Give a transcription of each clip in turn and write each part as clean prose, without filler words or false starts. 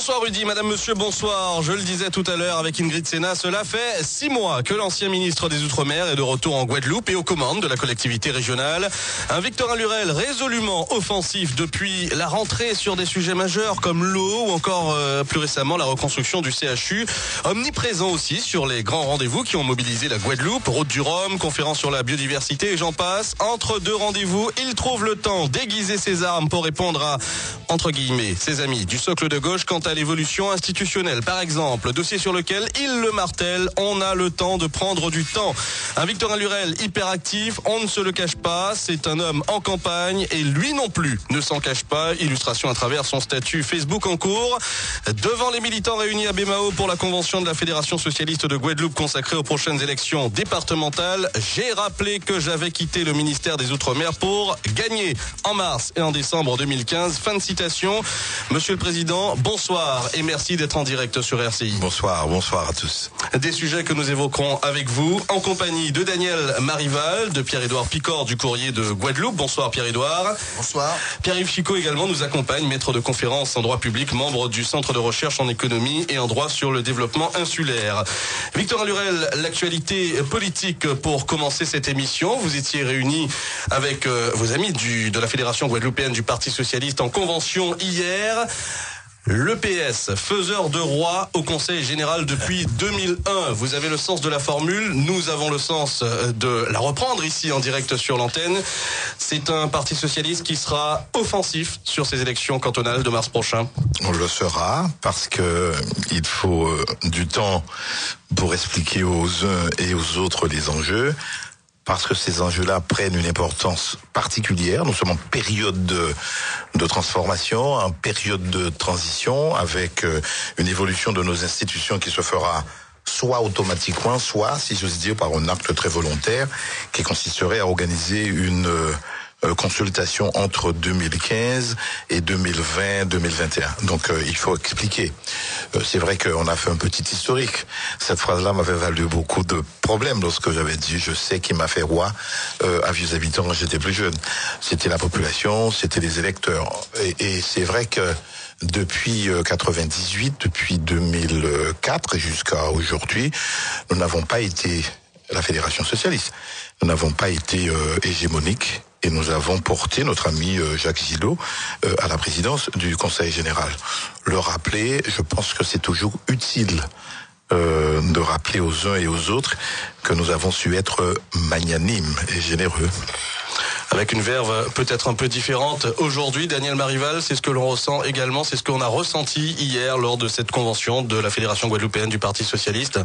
Bonsoir Rudy, madame, monsieur, bonsoir. Je le disais tout à l'heure avec Ingrid Sena, cela fait 6 mois que l'ancien ministre des Outre-mer est de retour en Guadeloupe et aux commandes de la collectivité régionale. Un Victorin Lurel résolument offensif depuis la rentrée sur des sujets majeurs comme l'eau ou encore plus récemment la reconstruction du CHU. Omniprésent aussi sur les grands rendez-vous qui ont mobilisé la Guadeloupe, Route du Rhum, conférence sur la biodiversité et j'en passe. Entre deux rendez-vous, il trouve le temps d'aiguiser ses armes pour répondre à, entre guillemets, ses amis du socle de gauche quant à l'évolution institutionnelle. Par exemple, dossier sur lequel il le martèle, on a le temps de prendre du temps. Un Victorin Lurel hyperactif, on ne se le cache pas, c'est un homme en campagne et lui non plus ne s'en cache pas. Illustration à travers son statut Facebook en cours. Devant les militants réunis à Bémao pour la convention de la Fédération socialiste de Guadeloupe consacrée aux prochaines élections départementales, j'ai rappelé que j'avais quitté le ministère des Outre-mer pour gagner en mars et en décembre 2015. Fin de citation. Monsieur le Président, bonsoir et merci d'être en direct sur RCI. Bonsoir à tous. Des sujets que nous évoquerons avec vous en compagnie de Daniel Marival, de Pierre-Édouard Picor du Courrier de Guadeloupe. Bonsoir Pierre-Édouard. Bonsoir. Pierre-Yves Chicot également nous accompagne, maître de conférences en droit public, membre du Centre de recherche en économie et en droit sur le développement insulaire. Victorin Lurel, l'actualité politique pour commencer cette émission. Vous étiez réunis avec vos amis de la Fédération guadeloupéenne du Parti socialiste en convention hier. Le PS, faiseur de roi au Conseil général depuis 2001. Vous avez le sens de la formule, nous avons le sens de la reprendre ici en direct sur l'antenne. C'est un parti socialiste qui sera offensif sur ces élections cantonales de mars prochain. On le sera parce que il faut du temps pour expliquer aux uns et aux autres les enjeux. Parce que ces enjeux-là prennent une importance particulière. Nous sommes en période de transformation, en période de transition, avec une évolution de nos institutions qui se fera soit automatiquement, soit, si j'ose dire, par un acte très volontaire, qui consisterait à organiser une consultation entre 2015 et 2020-2021. Donc il faut expliquer. C'est vrai qu'on a fait un petit historique. Cette phrase-là m'avait valu beaucoup de problèmes lorsque j'avais dit je sais qui m'a fait roi à Vieux Habitants quand j'étais plus jeune. C'était la population, c'était les électeurs. Et c'est vrai que depuis 98, depuis 2004 jusqu'à aujourd'hui, nous n'avons pas été la Fédération socialiste. Nous n'avons pas été hégémoniques. Et nous avons porté notre ami Jacques Gillot à la présidence du Conseil général. Le rappeler, je pense que c'est toujours utile de rappeler aux uns et aux autres que nous avons su être magnanimes et généreux. Avec une verve peut-être un peu différente aujourd'hui, Daniel Marival, c'est ce que l'on ressent également, c'est ce qu'on a ressenti hier lors de cette convention de la Fédération guadeloupéenne du Parti socialiste.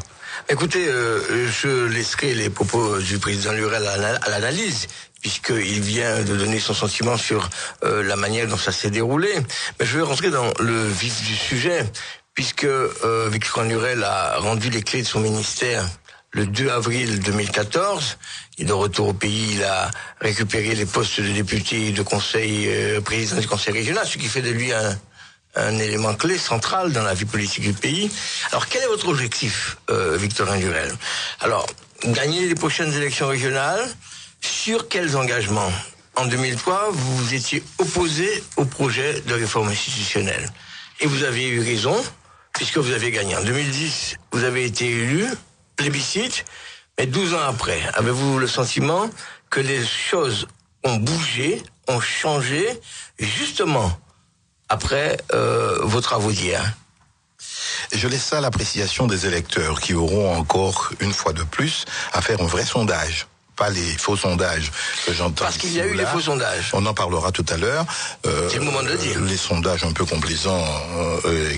Écoutez, je laisserai les propos du président Lurel à l'analyse, puisqu'il vient de donner son sentiment sur la manière dont ça s'est déroulé. Mais je vais rentrer dans le vif du sujet, puisque Victorin Lurel a rendu les clés de son ministère le 2 avril 2014. Il est de retour au pays, il a récupéré les postes de député de conseil, président du conseil régional, ce qui fait de lui un élément clé central dans la vie politique du pays. Alors, quel est votre objectif, Victorin Lurel? Alors, gagner les prochaines élections régionales. Sur quels engagements? En 2003, vous vous étiez opposé au projet de réforme institutionnelle. Et vous avez eu raison, puisque vous avez gagné. En 2010, vous avez été élu, plébiscite, mais 12 ans après, avez-vous le sentiment que les choses ont bougé, ont changé, justement après vos travaux d'hier? Je laisse ça à l'appréciation des électeurs qui auront encore, une fois de plus, à faire un vrai sondage. Pas les faux sondages que j'entends. Parce qu'il y a eu les faux sondages. On en parlera tout à l'heure. C'est le moment de le dire. Les sondages un peu complaisants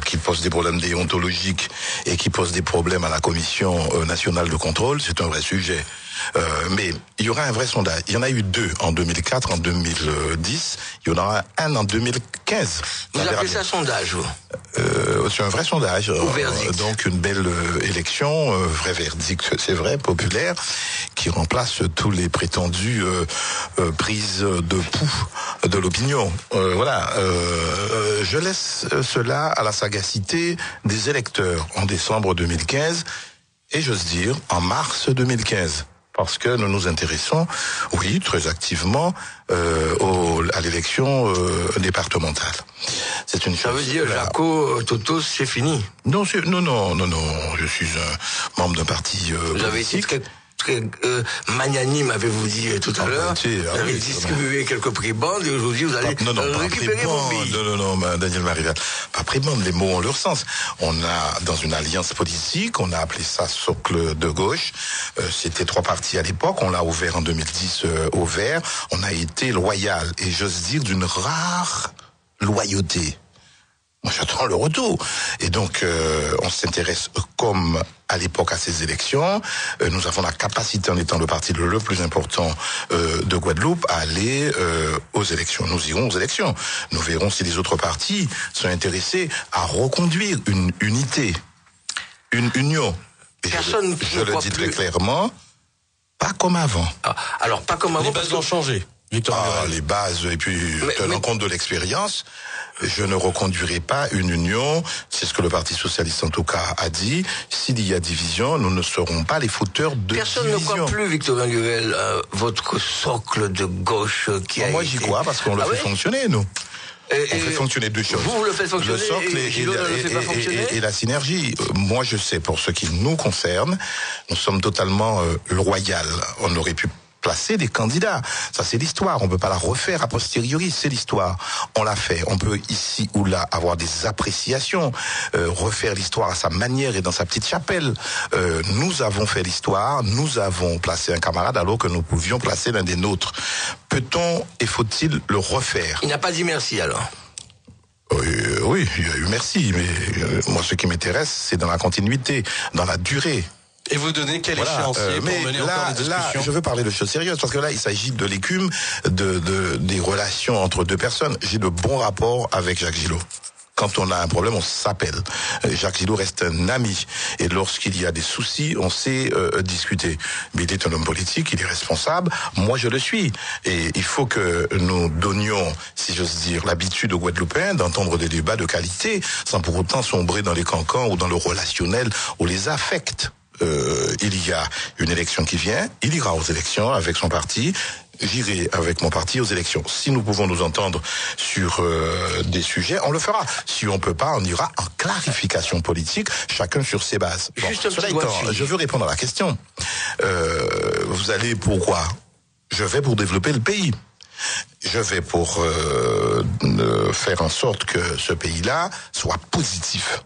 qui posent des problèmes déontologiques et qui posent des problèmes à la Commission nationale de contrôle, c'est un vrai sujet. Mais il y aura un vrai sondage. Il y en a eu 2 en 2004, en 2010. Il y en aura un en 2015. Vous appelez ça sondage, vous? C'est un vrai sondage. Donc une belle élection, vrai verdict, c'est vrai, populaire, qui remplace tous les prétendues prises de pouls de l'opinion. Voilà. Je laisse cela à la sagacité des électeurs en décembre 2015 et j'ose dire en mars 2015. parce que nous nous intéressons, oui, très activement à l'élection départementale. C'est une chose. Ça veut dire, Jaco, Toto, c'est fini. Non, non. Je suis un membre d'un parti Vous avez été très magnanime, avez-vous dit tout à l'heure. Vous avez distribué quelques prébendes et aujourd'hui vous allez récupérer vos billes. Non, Daniel Marival. Pas prébendes, les mots ont leur sens. On a, dans une alliance politique, on a appelé ça socle de gauche. C'était 3 partis à l'époque. On l'a ouvert en 2010 au vert. On a été loyal et j'ose dire d'une rare loyauté. Moi, j'attends le retour. Et donc, on s'intéresse comme à l'époque à ces élections. Nous avons la capacité, en étant le parti le plus important de Guadeloupe, à aller aux élections. Nous irons aux élections. Nous verrons si les autres partis sont intéressés à reconduire une unité, une union. Et personne je le dis très clairement, pas comme avant. Alors, pas comme avant. Les bases ont changé. Les bases, et puis tenant compte de l'expérience, je ne reconduirai pas une union, c'est ce que le Parti Socialiste en tout cas a dit. S'il y a division, nous ne serons pas les fauteurs de Personne division. ne croit plus, Victorin Lurel, votre socle de gauche qui a moi, été... j'y crois parce qu'on le fait fonctionner, nous. On fait fonctionner 2 choses. Vous le faites fonctionner, le socle et la synergie. Moi, je sais, pour ce qui nous concerne, nous sommes totalement loyal. On aurait pu placer des candidats. Ça, c'est l'histoire. On peut pas la refaire a posteriori. C'est l'histoire. On l'a fait. On peut ici ou là avoir des appréciations, refaire l'histoire à sa manière et dans sa petite chapelle. Nous avons fait l'histoire. Nous avons placé un camarade alors que nous pouvions placer l'un des nôtres. Peut-on et faut-il le refaire? Il n'a pas dit merci alors. Oui, il y a eu merci. Mais moi, ce qui m'intéresse, c'est dans la continuité, dans la durée. Et vous donnez quel échéancier pour mener encore des discussions? Là, je veux parler de choses sérieuses parce que là, il s'agit de l'écume, des relations entre 2 personnes. J'ai de bons rapports avec Jacques Gillot. Quand on a un problème, on s'appelle. Jacques Gillot reste un ami. Et lorsqu'il y a des soucis, on sait discuter. Mais il est un homme politique, il est responsable. Moi, je le suis. Et il faut que nous donnions, si j'ose dire, l'habitude aux Guadeloupéens d'entendre des débats de qualité, sans pour autant sombrer dans les cancans ou dans le relationnel ou les affects. Il y a une élection qui vient, il ira aux élections avec son parti, j'irai avec mon parti aux élections. Si nous pouvons nous entendre sur des sujets, on le fera. Si on peut pas, on ira en clarification politique, chacun sur ses bases. Bon, cela étant, je veux répondre à la question. Vous allez pour quoi? Je vais pour développer le pays. Je vais pour faire en sorte que ce pays-là soit positif.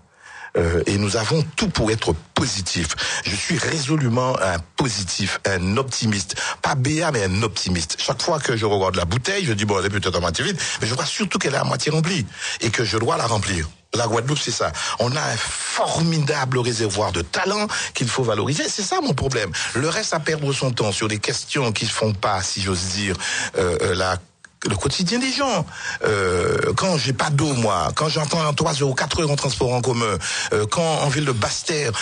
Et nous avons tout pour être positif. Je suis résolument un positif, un optimiste. Pas béat, mais un optimiste. Chaque fois que je regarde la bouteille, je dis, bon, elle est peut-être à moitié vide, mais je vois surtout qu'elle est à moitié remplie et que je dois la remplir. La Guadeloupe, c'est ça. On a un formidable réservoir de talent qu'il faut valoriser. C'est ça mon problème. Le reste à perdre son temps sur des questions qui ne font pas, si j'ose dire, le quotidien des gens. Quand j'ai pas d'eau, moi, quand j'entends 3 heures ou 4 heures en transport en commun, quand en ville de Basse-Terre,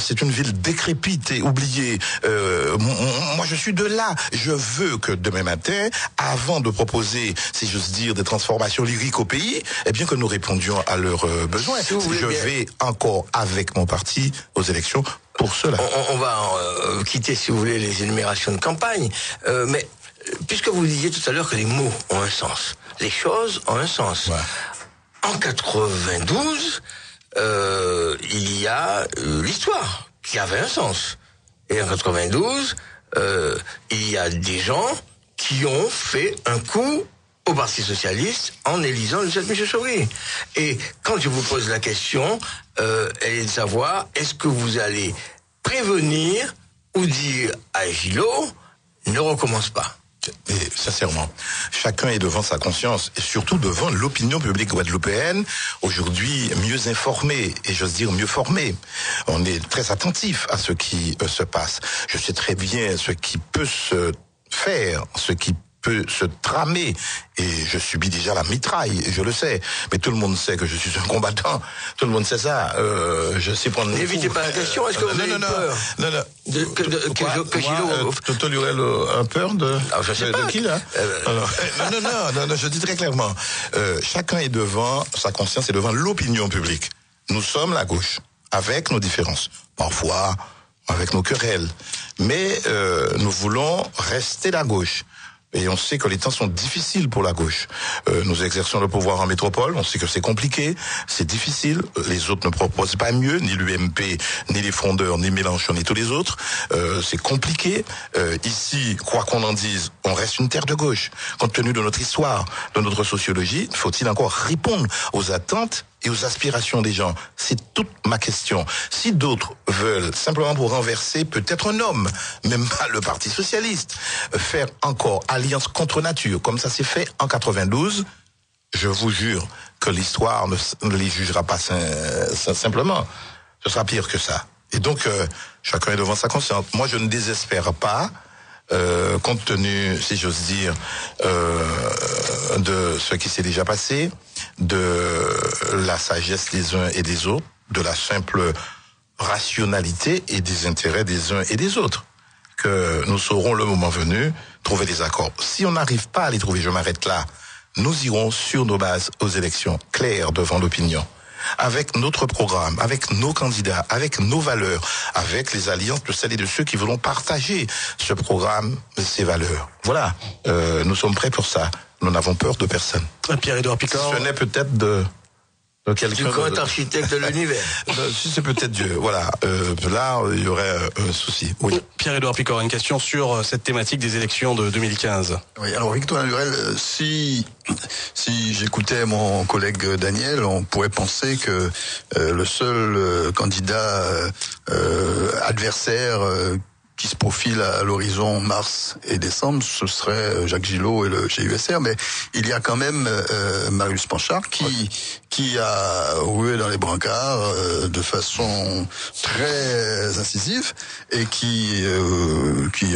c'est une ville décrépite et oubliée, moi je suis de là. Je veux que demain matin, avant de proposer, si j'ose dire, des transformations lyriques au pays, eh bien que nous répondions à leurs besoins. Si je vais encore avec mon parti aux élections pour cela. On va quitter, si vous voulez, les énumérations de campagne, mais puisque vous disiez tout à l'heure que les mots ont un sens, les choses ont un sens. Ouais. En 92, il y a l'histoire qui avait un sens. Et en 92, il y a des gens qui ont fait un coup au Parti Socialiste en élisant Lucette Michel-Chaury. Et quand je vous pose la question, elle est de savoir, est-ce que vous allez prévenir ou dire à Gillot, ne recommence pas? Mais sincèrement, chacun est devant sa conscience et surtout devant l'opinion publique guadeloupéenne, aujourd'hui mieux informée et j'ose dire mieux formée. On est très attentif à ce qui se passe. Je sais très bien ce qui peut se faire, ce qui peut se tramer et je subis déjà la mitraille, je le sais. Mais tout le monde sait que je suis un combattant. Tout le monde sait ça. Je sais prendre. N'évitez pas la question. Est-ce que vous avez peur? Que Gillot Toto Lurel a peur de je sais pas. De qui là? Non, je dis très clairement. Chacun est devant sa conscience et devant l'opinion publique. Nous sommes la gauche avec nos différences. Parfois avec nos querelles. Mais nous voulons rester la gauche. Et on sait que les temps sont difficiles pour la gauche. Nous exerçons le pouvoir en métropole, on sait que c'est compliqué, c'est difficile. Les autres ne proposent pas mieux, ni l'UMP, ni les Frondeurs, ni Mélenchon, ni tous les autres. C'est compliqué. Ici, quoi qu'on en dise, on reste une terre de gauche. Compte tenu de notre histoire, de notre sociologie, faut-il encore répondre aux attentes et aux aspirations des gens? C'est toute ma question. Si d'autres veulent, simplement pour renverser peut-être un homme, même pas le Parti Socialiste, faire encore alliance contre nature, comme ça s'est fait en 92, je vous jure que l'histoire ne les jugera pas simplement. Ce sera pire que ça. Et donc, chacun est devant sa conscience. Moi, je ne désespère pas, compte tenu, si j'ose dire, de ce qui s'est déjà passé, de la sagesse des uns et des autres, de la simple rationalité et des intérêts des uns et des autres, que nous saurons le moment venu trouver des accords. Si on n'arrive pas à les trouver, je m'arrête là, nous irons sur nos bases aux élections, claires devant l'opinion, avec notre programme, avec nos candidats, avec nos valeurs, avec les alliances de celles et de ceux qui voulont partager ce programme, ces valeurs. Voilà, nous sommes prêts pour ça. Nous n'avons peur de personne. Pierre-Édouard Picard. Ce n'est peut-être de quelqu'un. Du grand architecte de l'univers. Si c'est peut-être Dieu. Voilà. Là, il y aurait un souci. Oui. Pierre-Édouard Picard, une question sur cette thématique des élections de 2015. Oui, alors Victor Lurel, si j'écoutais mon collègue Daniel, on pourrait penser que le seul candidat adversaire qui se profile à l'horizon mars et décembre, ce serait Jacques Gillot et le GUSR, mais il y a quand même Marius Panchard qui a roué dans les brancards de façon très incisive et qui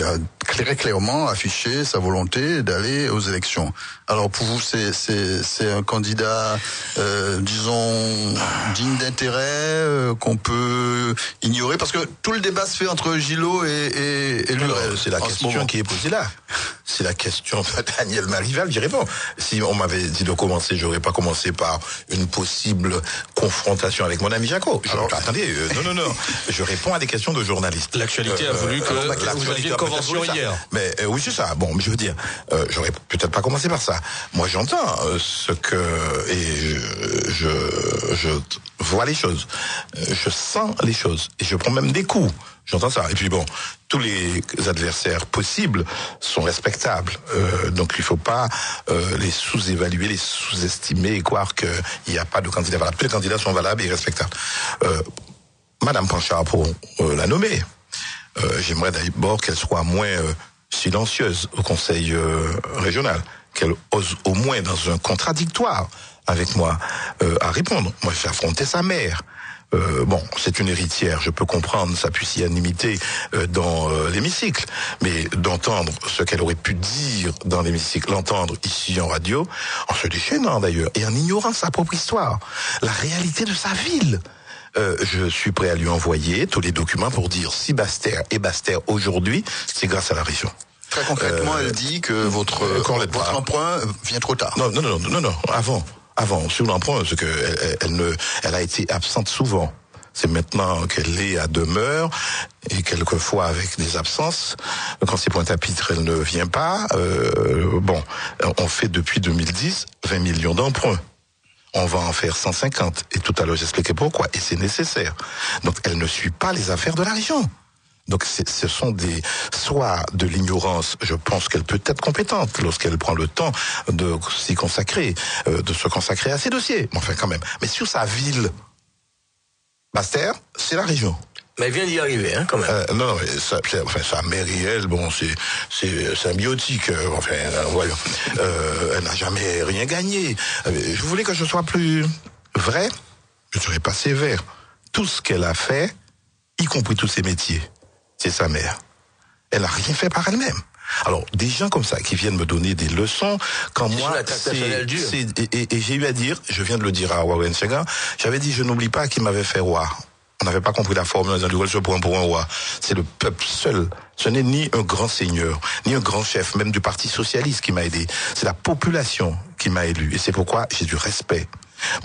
a très clairement affiché sa volonté d'aller aux élections. Alors pour vous, c'est un candidat, disons, digne d'intérêt, qu'on peut ignorer, parce que tout le débat se fait entre Gillot et Lurel. C'est la question qui est posée là. C'est la question de Daniel Marival, j'y réponds. Si on m'avait dit de commencer, j'aurais pas commencé par une possible confrontation avec mon ami Jaco. Attendez, non. Je réponds à des questions de journalistes. L'actualité a voulu que vous aviez une convention hier. Mais oui, c'est ça. Bon, je veux dire, j'aurais peut-être pas commencé par ça. Moi, j'entends ce que... Et je vois les choses. Je sens les choses. Et je prends même des coups. J'entends ça. Et puis bon, tous les adversaires possibles sont respectables. Donc il faut pas les sous-évaluer, les sous-estimer et croire qu'il n'y a pas de candidats valables. Tous les candidats sont valables et respectables. Madame Panchard, pour la nommer, j'aimerais d'abord qu'elle soit moins silencieuse au Conseil régional, qu'elle ose au moins dans un contradictoire avec moi à répondre. Moi, j'ai affronté sa mère. Bon, c'est une héritière, je peux comprendre sa pusillanimité dans l'hémicycle, mais d'entendre ce qu'elle aurait pu dire dans l'hémicycle, l'entendre ici en radio, en se déchaînant d'ailleurs, et en ignorant sa propre histoire, la réalité de sa ville. Je suis prêt à lui envoyer tous les documents pour dire si Basse-Terre est Basse-Terre aujourd'hui, c'est grâce à la région. Très concrètement, elle dit que votre emprunt vient trop tard. Non, avant, sur l'emprunt, c'est que elle a été absente souvent. C'est maintenant qu'elle est à demeure et quelquefois avec des absences. Quand c'est Pointe-à-Pitre, elle ne vient pas. Bon, on fait depuis 2010 20 millions d'emprunts. On va en faire 150. Et tout à l'heure, j'expliquais pourquoi. Et c'est nécessaire. Donc, elle ne suit pas les affaires de la région. Donc ce sont soit de l'ignorance, je pense qu'elle peut être compétente lorsqu'elle prend le temps de s'y consacrer, de se consacrer à ses dossiers. Enfin quand même. Mais sur sa ville, Basse-Terre, c'est la région. Mais elle vient d'y arriver, hein, quand même. Non, sa mairie, elle, bon, c'est symbiotique. Voyons. Elle n'a jamais rien gagné. Je voulais que je sois plus vrai, je ne serais pas sévère. Tout ce qu'elle a fait, y compris tous ses métiers, c'est sa mère. Elle n'a rien fait par elle-même. Alors, des gens comme ça qui viennent me donner des leçons, quand moi, et j'ai eu à dire, je viens de le dire à Warren Senga, j'avais dit, je n'oublie pas qu'il m'avait fait roi. On n'avait pas compris la formule, je prends pour un roi. C'est le peuple seul. Ce n'est ni un grand seigneur, ni un grand chef, même du Parti Socialiste qui m'a aidé. C'est la population qui m'a élu. Et c'est pourquoi j'ai du respect.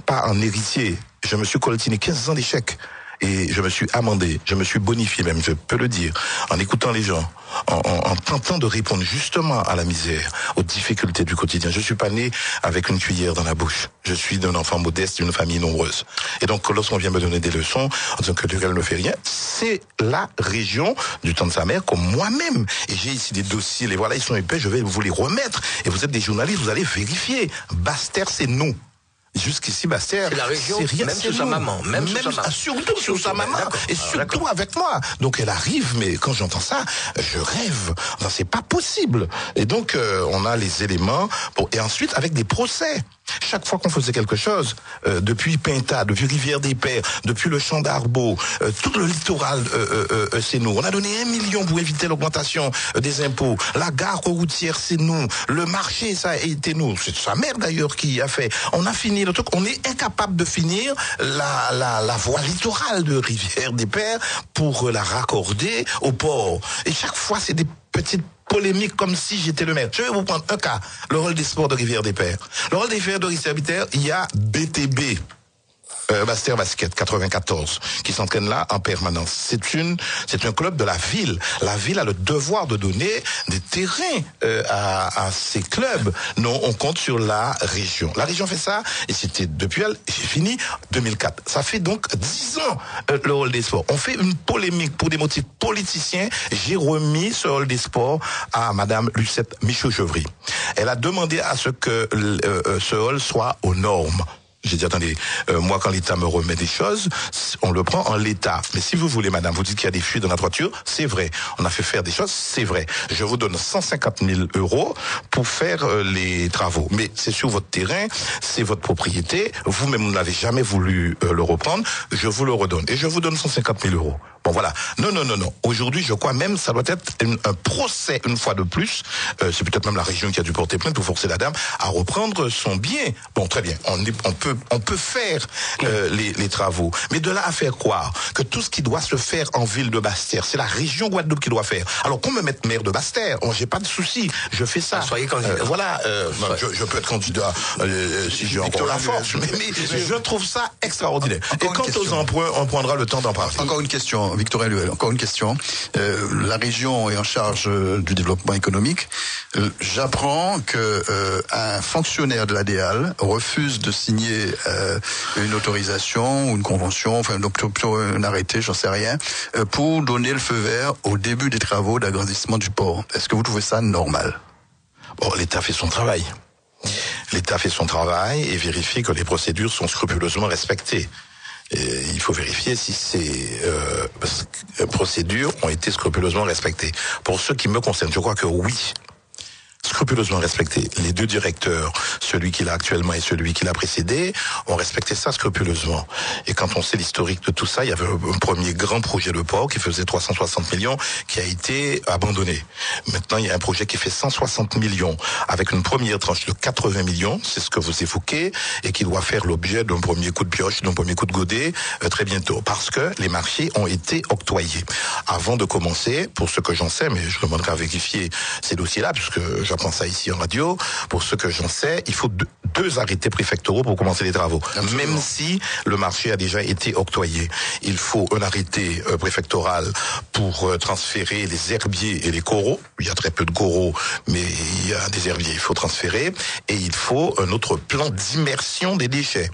Pas en héritier. Je me suis coltiné 15 ans d'échecs. Et je me suis amendé, je me suis bonifié même, je peux le dire, en écoutant les gens, en tentant de répondre justement à la misère, aux difficultés du quotidien. Je suis pas né avec une cuillère dans la bouche. Je suis d'un enfant modeste, d'une famille nombreuse. Et donc, lorsqu'on vient me donner des leçons, en disant que Lurel ne fait rien, c'est la région du temps de sa mère, comme moi-même. Et j'ai ici des dossiers, les voilà, ils sont épais, je vais vous les remettre. Et vous êtes des journalistes, vous allez vérifier. Bastère, c'est nous. Jusqu'ici, Bastère, c'est la région, c'est rien, même c'est sur sa maman, même sur sa maman. Surtout sur sa maman, et surtout avec moi. Donc elle arrive, mais quand j'entends ça, je rêve. Enfin, c'est pas possible. Et donc on a les éléments et ensuite avec des procès. Chaque fois qu'on faisait quelque chose, depuis Pinta, depuis Rivière-des-Pères, depuis le Champ d'Arbaud, tout le littoral, c'est nous. On a donné 1 million pour éviter l'augmentation des impôts. La gare routière, c'est nous. Le marché, ça a été nous. C'est sa mère d'ailleurs qui a fait. On a fini le truc. On est incapable de finir la voie littorale de Rivière-des-Pères pour la raccorder au port. Et chaque fois, c'est des petites polémique comme si j'étais le maire. Je vais vous prendre un cas, le rôle des sports de Rivière-des-Pères. Le rôle des Rivières de Rivière-des-Pères, il y a BTB, Bastère Basket 94, qui s'entraîne là en permanence. C'est un club de la ville. La ville a le devoir de donner des terrains à ces clubs. Non, on compte sur la région. La région fait ça, et c'était depuis j'ai fini 2004. Ça fait donc 10 ans le rôle des sports. On fait une polémique pour des motifs politiciens. J'ai remis ce rôle des sports à Madame Lucette Michaud-Chevry. Elle a demandé à ce que ce rôle soit aux normes. J'ai dit, attendez, moi, quand l'État me remet des choses, on le prend en l'état. Mais si vous voulez, madame, vous dites qu'il y a des fuites dans la toiture, c'est vrai. On a fait faire des choses, c'est vrai. Je vous donne 150 000 € pour faire les travaux. Mais c'est sur votre terrain, c'est votre propriété. Vous-même, vous n'avez jamais voulu le reprendre. Je vous le redonne. Et je vous donne 150 000 €. Bon, voilà. Non. Aujourd'hui, je crois même, ça doit être un procès une fois de plus. C'est peut-être même la région qui a dû porter plainte pour forcer la dame à reprendre son bien. Bon, très bien. On peut faire les travaux. Mais de là à faire croire que tout ce qui doit se faire en ville de Bastère, c'est la région Guadeloupe qui doit faire. Alors qu'on me mette maire de Bastère, j'ai pas de souci. Je fais ça. Soyez candidat. Voilà. Je peux être candidat si j'ai encore la force. Mais je trouve ça extraordinaire. Et quant aux emprunts, on prendra le temps d'en parler. Encore une question, Victorin Lurel, encore une question. La région est en charge du développement économique. J'apprends que un fonctionnaire de l'ADEAL refuse de signer une autorisation ou une convention, enfin un arrêté, j'en sais rien, pour donner le feu vert au début des travaux d'agrandissement du port. Est-ce que vous trouvez ça normal? Bon, l'État fait son travail. L'État fait son travail et vérifie que les procédures sont scrupuleusement respectées. Et il faut vérifier si ces procédures ont été scrupuleusement respectées. Pour ce qui me concerne, je crois que oui, scrupuleusement respecté. Les deux directeurs, celui qu'il a actuellement et celui qui l'a précédé, ont respecté ça scrupuleusement. Et quand on sait l'historique de tout ça, il y avait un premier grand projet de port qui faisait 360 millions qui a été abandonné. Maintenant, il y a un projet qui fait 160 millions avec une première tranche de 80 millions, c'est ce que vous évoquez, et qui doit faire l'objet d'un premier coup de pioche, d'un premier coup de godet très bientôt. Parce que les marchés ont été octroyés. Avant de commencer, pour ce que j'en sais, mais je demanderai à vérifier ces dossiers-là, puisque j'apprends ça ici en radio, pour ce que j'en sais, il faut deux arrêtés préfectoraux pour commencer les travaux. Absolument. Même si le marché a déjà été octroyé. Il faut un arrêté préfectoral pour transférer les herbiers et les coraux. Il y a très peu de coraux, mais il y a des herbiers, il faut transférer. Et il faut un autre plan d'immersion des déchets.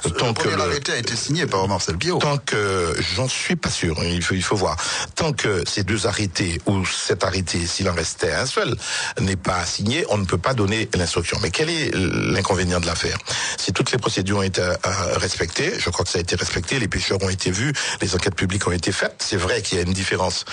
Le premier arrêté a été signé par Marcel Biot. Tant que, j'en suis pas sûr, il faut voir. Tant que ces deux arrêtés, ou cet arrêté, s'il en restait un seul, n'est pas signé, on ne peut pas donner l'instruction. Mais quel est l'inconvénient de l'affaire? Si toutes les procédures ont été respectées, je crois que ça a été respecté, les pêcheurs ont été vus, les enquêtes publiques ont été faites, c'est vrai qu'il y a une différence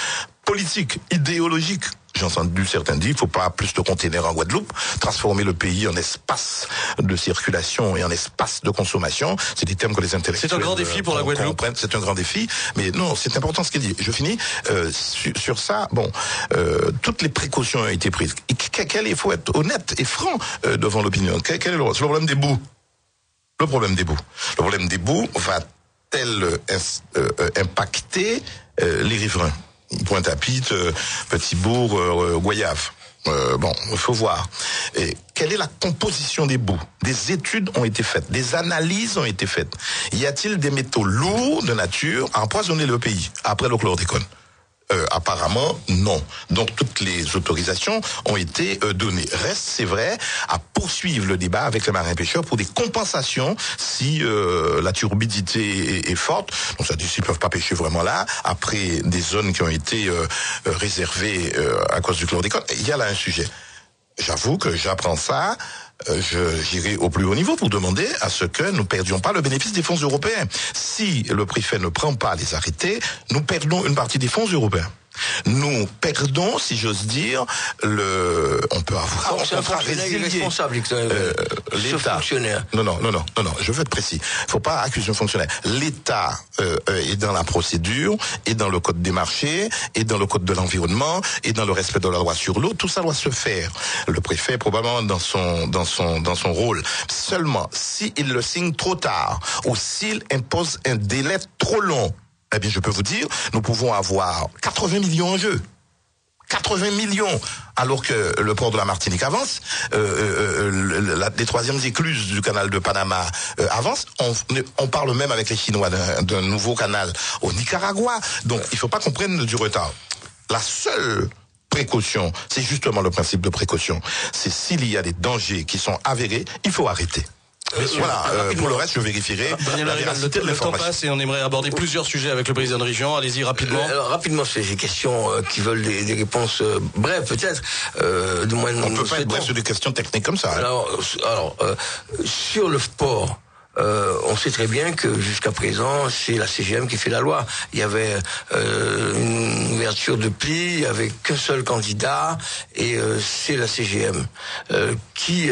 politique, idéologique. J'ai entendu certains dire, il ne faut pas plus de containers en Guadeloupe, transformer le pays en espace de circulation et en espace de consommation. C'est des termes que les intellectuels... C'est un grand défi pour la Guadeloupe. C'est un grand défi, mais non, c'est important ce qu'il dit. Je finis sur ça. Bon, toutes les précautions ont été prises. Il faut être honnête et franc devant l'opinion. Quel est le problème des boues? Le problème des boues. Le problème des boues va-t-elle impacter les riverains? Pointe-à-Pitre, Petit-Bourg, Goyave. Bon, il faut voir. Et quelle est la composition des boues? Des études ont été faites, des analyses ont été faites. Y a-t-il des métaux lourds de nature à empoisonner le pays après le chlordécone? Apparemment, non. Donc, toutes les autorisations ont été données. Reste, c'est vrai, à poursuivre le débat avec les marins-pêcheurs pour des compensations si la turbidité est forte. Donc, ça dit s'ils peuvent pas pêcher vraiment là, après des zones qui ont été réservées à cause du chlordécone. Il y a là un sujet. J'avoue que j'apprends ça. J'irai au plus haut niveau pour demander à ce que nous perdions pas le bénéfice des fonds européens. Si le préfet ne prend pas les arrêtés, nous perdons une partie des fonds européens. Nous perdons, si j'ose dire, on peut avoir un contrat résilié. L'État. Non, je veux être précis. Il faut pas accuser un fonctionnaire. L'État est dans la procédure, est dans le code des marchés, est dans le code de l'environnement, est dans le respect de la loi sur l'eau. Tout ça doit se faire. Le préfet, probablement dans son rôle. Seulement, s'il le signe trop tard ou s'il impose un délai trop long, eh bien, je peux vous dire, nous pouvons avoir 80 millions en jeu. 80 millions, alors que le port de la Martinique avance, les troisièmes écluses du canal de Panama avancent. On parle même avec les Chinois d'un nouveau canal au Nicaragua. Donc, il ne faut pas qu'on prenne du retard. La seule précaution, c'est justement le principe de précaution. C'est s'il y a des dangers qui sont avérés, il faut arrêter. Voilà, pour le reste, je vérifierai. Le temps passe et on aimerait aborder plusieurs sujets avec le président de région. Allez-y rapidement. Alors rapidement, c'est des questions qui veulent des réponses brèves peut-être. On peut pas être bref sur des questions techniques comme ça. Alors sur le port. On sait très bien que jusqu'à présent, c'est la CGM qui fait la loi. Il y avait une ouverture de pli avec qu'un seul candidat et c'est la CGM qui,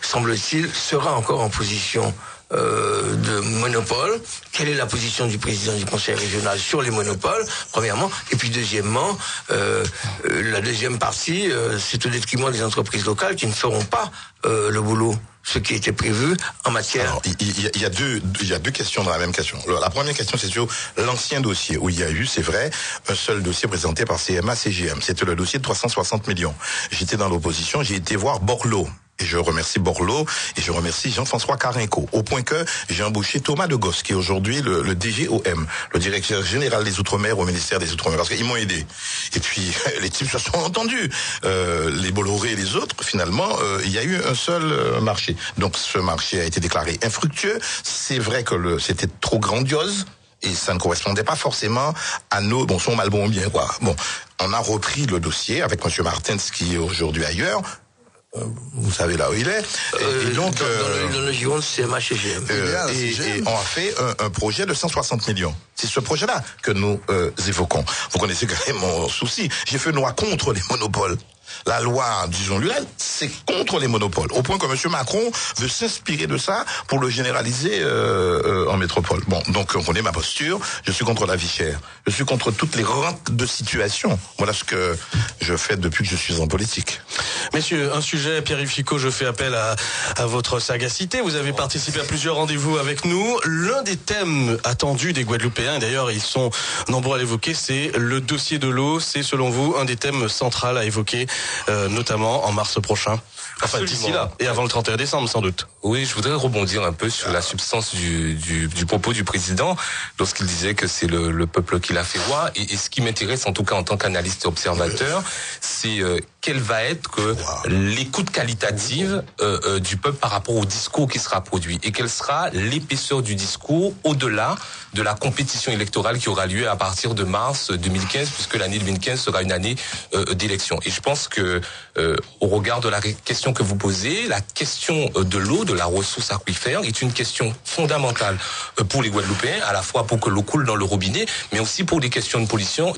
semble-t-il, sera encore en position de monopole. Quelle est la position du président du conseil régional sur les monopoles, premièrement, et puis deuxièmement, la deuxième partie, c'est au détriment des entreprises locales qui ne feront pas le boulot, ce qui était prévu en matière. Alors, il y a deux questions dans la même question. La première question, c'est sur l'ancien dossier où il y a eu, c'est vrai, un seul dossier présenté par CMA-CGM. C'était le dossier de 360 millions. J'étais dans l'opposition, j'ai été voir Borloo. Et je remercie Borloo et je remercie Jean-François Carinco, au point que j'ai embauché Thomas de Gosse, qui est aujourd'hui le DGOM, le directeur général des Outre-mer au ministère des Outre-mer, parce qu'ils m'ont aidé. Et puis, les types se sont entendus. Les Bolloré et les autres, finalement, il y a eu un seul marché. Donc, ce marché a été déclaré infructueux. C'est vrai que c'était trop grandiose. Et ça ne correspondait pas forcément à son mal bon bien, quoi. Bon, on a repris le dossier avec monsieur Martens, qui est aujourd'hui ailleurs. Vous savez là où il est. Et donc, dans le giron de CMA-CGM. Et on a fait un projet de 160 millions. C'est ce projet-là que nous évoquons. Vous connaissez quand même mon souci. J'ai fait une loi contre les monopoles. La loi, disons-le, c'est contre les monopoles. Au point que M. Macron veut s'inspirer de ça pour le généraliser en métropole. Bon, donc on connaît ma posture. Je suis contre la vie chère. Je suis contre toutes les rentes de situation. Voilà ce que je fais depuis que je suis en politique. Messieurs, un sujet, Pierre-Yves Ficot, je fais appel à votre sagacité. Vous avez participé à plusieurs rendez-vous avec nous. L'un des thèmes attendus des Guadeloupéens, et d'ailleurs ils sont nombreux à l'évoquer, c'est le dossier de l'eau. C'est selon vous un des thèmes centraux à évoquer, notamment en mars prochain. Enfin, d'ici là, et avant le 31 décembre sans doute. Oui, je voudrais rebondir un peu sur la substance du propos du président, lorsqu'il disait que c'est le peuple qui l'a fait roi. Et ce qui m'intéresse, en tout cas en tant qu'analyste et observateur, c'est quelle va être l'écoute qualitative du peuple par rapport au discours qui sera produit, et quelle sera l'épaisseur du discours au-delà de la compétition électorale qui aura lieu à partir de mars 2015, puisque l'année 2015 sera une année d'élection. Et je pense que au regard de la question que vous posez, la question de l'eau, de la ressource aquifère, est une question fondamentale pour les Guadeloupéens, à la fois pour que l'eau coule dans le robinet, mais aussi pour des questions de pollution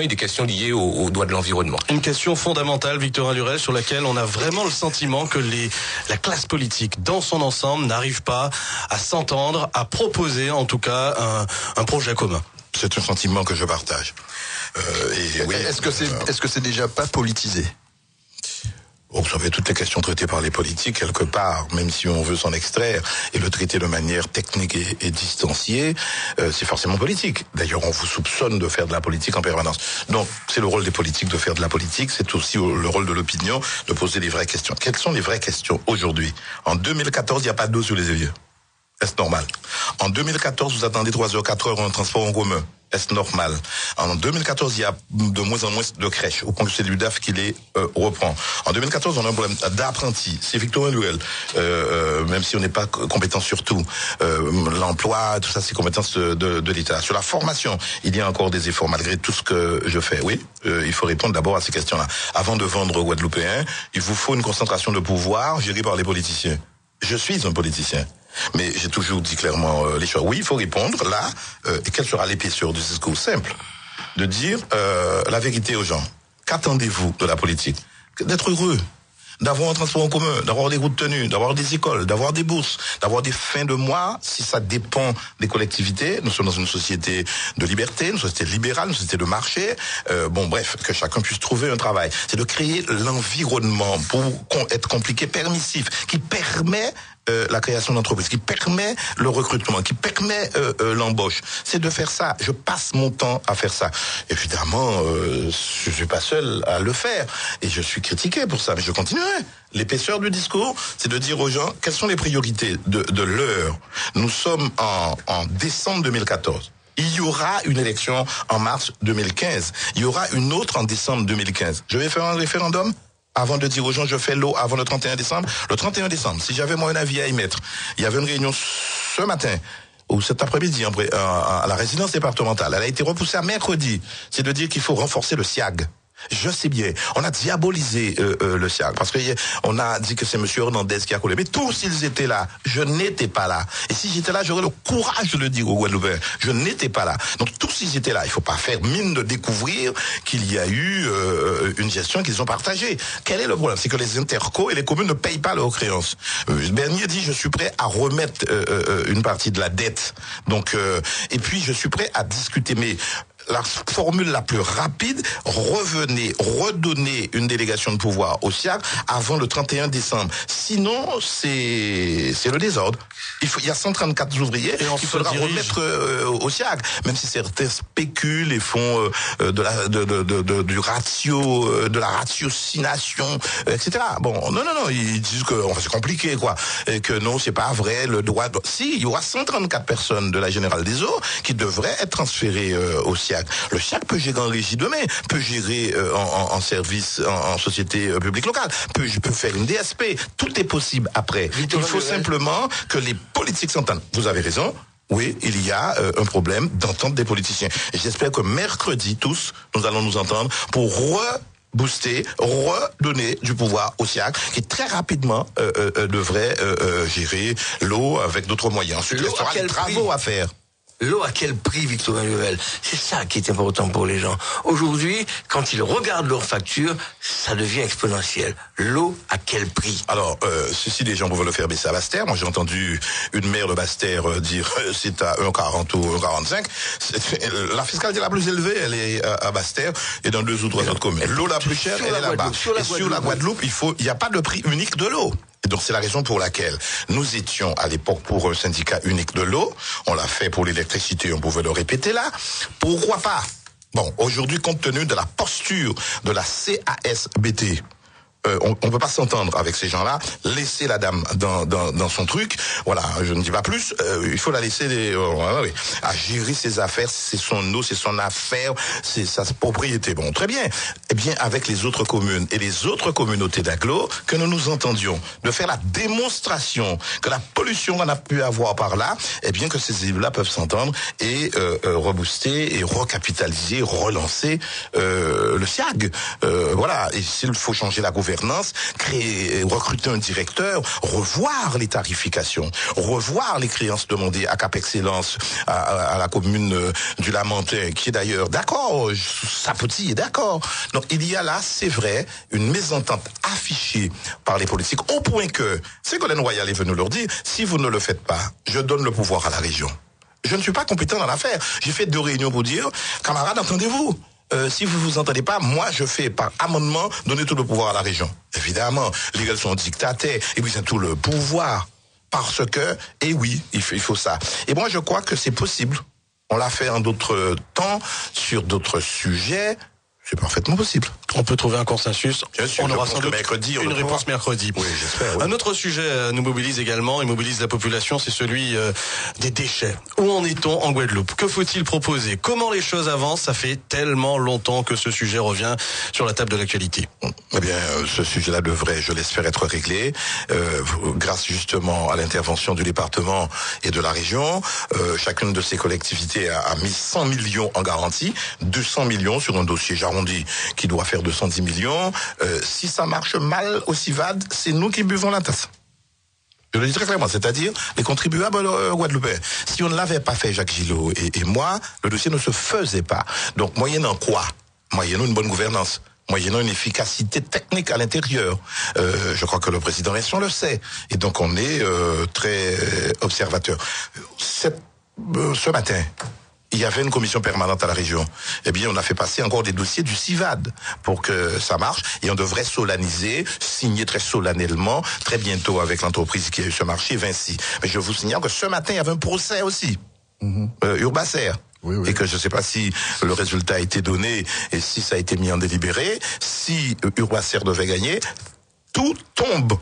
et des questions liées aux droits de l'environnement. Une question fondamentale, Victorin Lurel, sur laquelle on a vraiment le sentiment que la classe politique, dans son ensemble, n'arrive pas à s'entendre, à proposer, en tout cas, un projet commun. C'est un sentiment que je partage. Oui, est-ce que c'est déjà pas politisé ? Vous savez, toutes les questions traitées par les politiques, quelque part, même si on veut s'en extraire et le traiter de manière technique et distanciée, c'est forcément politique. D'ailleurs, on vous soupçonne de faire de la politique en permanence. Donc, c'est le rôle des politiques de faire de la politique, c'est aussi le rôle de l'opinion de poser les vraies questions. Quelles sont les vraies questions aujourd'hui? En 2014, il n'y a pas d'eau sur les éviers. Est-ce normal? En 2014, vous attendez 3 heures, 4 heures en transport en commun. Est-ce normal? En 2014, il y a de moins en moins de crèches, au point que c'est l'UDAF qui les reprend. En 2014, on a un problème d'apprentis. C'est Victorien Lurel, même si on n'est pas compétent sur tout. L'emploi, tout ça, c'est compétence de l'État. Sur la formation, il y a encore des efforts, malgré tout ce que je fais. Oui, il faut répondre d'abord à ces questions-là. Avant de vendre aux Guadeloupéens, il vous faut une concentration de pouvoir gérée par les politiciens. Je suis un politicien. Mais j'ai toujours dit clairement les choses. Oui, il faut répondre là. Et quelle sera l'épaisseur du discours? Simple. De dire la vérité aux gens. Qu'attendez-vous de la politique? D'être heureux. D'avoir un transport en commun, d'avoir des routes tenues, d'avoir des écoles, d'avoir des bourses, d'avoir des fins de mois, si ça dépend des collectivités. Nous sommes dans une société de liberté, une société libérale, une société de marché. Bref, que chacun puisse trouver un travail. C'est de créer l'environnement pour être compliqué, permissif, qui permet la création d'entreprises, qui permet le recrutement, qui permet l'embauche. C'est de faire ça. Je passe mon temps à faire ça. Évidemment, je suis pas seul à le faire. Et je suis critiqué pour ça, mais je continuerai. L'épaisseur du discours, c'est de dire aux gens quelles sont les priorités de l'heure. Nous sommes en décembre 2014. Il y aura une élection en mars 2015. Il y aura une autre en décembre 2015. Je vais faire un référendum avant de dire aux gens, je fais l'eau avant le 31 décembre. Le 31 décembre, si j'avais moi un avis à émettre, il y avait une réunion ce matin, ou cet après-midi, à la résidence départementale. Elle a été repoussée à mercredi. C'est de dire qu'il faut renforcer le SIAG. Je sais bien, on a diabolisé le SIAG, parce que on a dit que c'est M. Hernandez qui a collé. Mais tous ils étaient là, je n'étais pas là. Et si j'étais là, j'aurais le courage de le dire aux Guadeloupéens. Je n'étais pas là. Donc tous ils étaient là. Il faut pas faire mine de découvrir qu'il y a eu une gestion qu'ils ont partagée. Quel est le problème? C'est que les intercos et les communes ne payent pas leurs créances. Bernier dit, je suis prêt à remettre une partie de la dette. Donc et puis je suis prêt à discuter. Mais la formule la plus rapide, redonner une délégation de pouvoir au SIAG avant le 31 décembre. Sinon, c'est le désordre. Il y a 134 ouvriers qu'il faudra remettre au SIAG. Même si certains spéculent et font du ratio, de la ratiocination, etc. Bon, non, ils disent que c'est compliqué, quoi. Et que non, c'est pas vrai, le droit. Si, il y aura 134 personnes de la Générale des Eaux qui devraient être transférées au SIAG. Le SIAG peut gérer en régie demain, peut gérer en service, en société publique locale, peut faire une DSP. Tout est possible après. Il faut simplement que les politiques s'entendent. Vous avez raison. Oui, il y a un problème d'entente des politiciens. Et j'espère que mercredi, tous, nous allons nous entendre pour booster, redonner du pouvoir au SIAG, qui très rapidement devrait gérer l'eau avec d'autres moyens. Ensuite, il restera des travaux à faire. L'eau à quel prix, Victorien Lurel? C'est ça qui est important pour les gens. Aujourd'hui, quand ils regardent leurs factures, ça devient exponentiel. L'eau à quel prix? Alors, ceci, les gens peuvent le faire baisser à Basse-Terre. Moi, j'ai entendu une maire de Basse-Terre dire c'est à 1,40 ou 1,45. La fiscalité la plus élevée, elle est à Basse-Terre et dans 2 ou 3 autres communes. L'eau la plus chère, elle est là-bas. Sur la Guadeloupe, il n'y a pas de prix unique de l'eau. Et donc c'est la raison pour laquelle nous étions à l'époque pour un syndicat unique de l'eau. On l'a fait pour l'électricité, on pouvait le répéter là. Pourquoi pas? Bon, aujourd'hui, compte tenu de la posture de la CASBT, on peut pas s'entendre avec ces gens-là. Laisser la dame dans son truc. Voilà, je ne dis pas plus. Il faut la laisser à gérer ses affaires. C'est son eau, c'est son affaire, c'est sa propriété. Bon, très bien. Eh bien, avec les autres communes et les autres communautés d'agglo, que nous nous entendions, de faire la démonstration que la pollution qu'on a pu avoir par là, eh bien que ces élus-là peuvent s'entendre et rebooster et recapitaliser, relancer le SIAG. Voilà. Et s'il faut changer la gouvernance, recruter un directeur, revoir les tarifications, revoir les créances demandées à Cap Excellence, à la commune du Lamentin, qui est d'ailleurs d'accord, Sapoti est d'accord. Donc il y a là, c'est vrai, une mésentente affichée par les politiques, au point que Ségolène Royal est venu leur dire, si vous ne le faites pas, je donne le pouvoir à la région. Je ne suis pas compétent dans l'affaire. J'ai fait 2 réunions pour dire, camarades, entendez-vous. si vous vous entendez pas, moi je fais par amendement donner tout le pouvoir à la région. Évidemment, les gars sont dictateurs et puis c'est tout le pouvoir parce que, et oui, il faut ça. Et moi je crois que c'est possible. On l'a fait en d'autres temps sur d'autres sujets. C'est parfaitement possible. On peut trouver un consensus. Bien sûr, on aura sans doute une réponse mercredi. Oui, j'espère. Oui. Un autre sujet nous mobilise également et mobilise la population, c'est celui des déchets. Où en est-on en Guadeloupe? Que faut-il proposer? Comment les choses avancent? Ça fait tellement longtemps que ce sujet revient sur la table de l'actualité. Eh bien, ce sujet-là devrait, je l'espère, être réglé grâce justement à l'intervention du département et de la région. Chacune de ces collectivités a mis 100 millions en garantie, 200 millions sur un dossier arrondi qui doit faire 210 millions. Si ça marche mal au CIVAD, c'est nous qui buvons la tasse. Je le dis très clairement, c'est-à-dire les contribuables guadeloupéens. Si on ne l'avait pas fait, Jacques Gillot et moi, le dossier ne se faisait pas. Donc, moyennant quoi? Moyennant une bonne gouvernance, moyennant une efficacité technique à l'intérieur. Je crois que le président Vincent le sait. Et donc, on est très observateur. Ce matin, il y avait une commission permanente à la région. Eh bien, on a fait passer encore des dossiers du CIVAD pour que ça marche. Et on devrait solenniser, signer très solennellement, très bientôt avec l'entreprise qui a eu ce marché, Vinci. Mais je vous signale que ce matin, il y avait un procès aussi. Urbacer. Oui. Et que je ne sais pas si le résultat a été donné et si ça a été mis en délibéré. Si Urbacer devait gagner, tout tombe.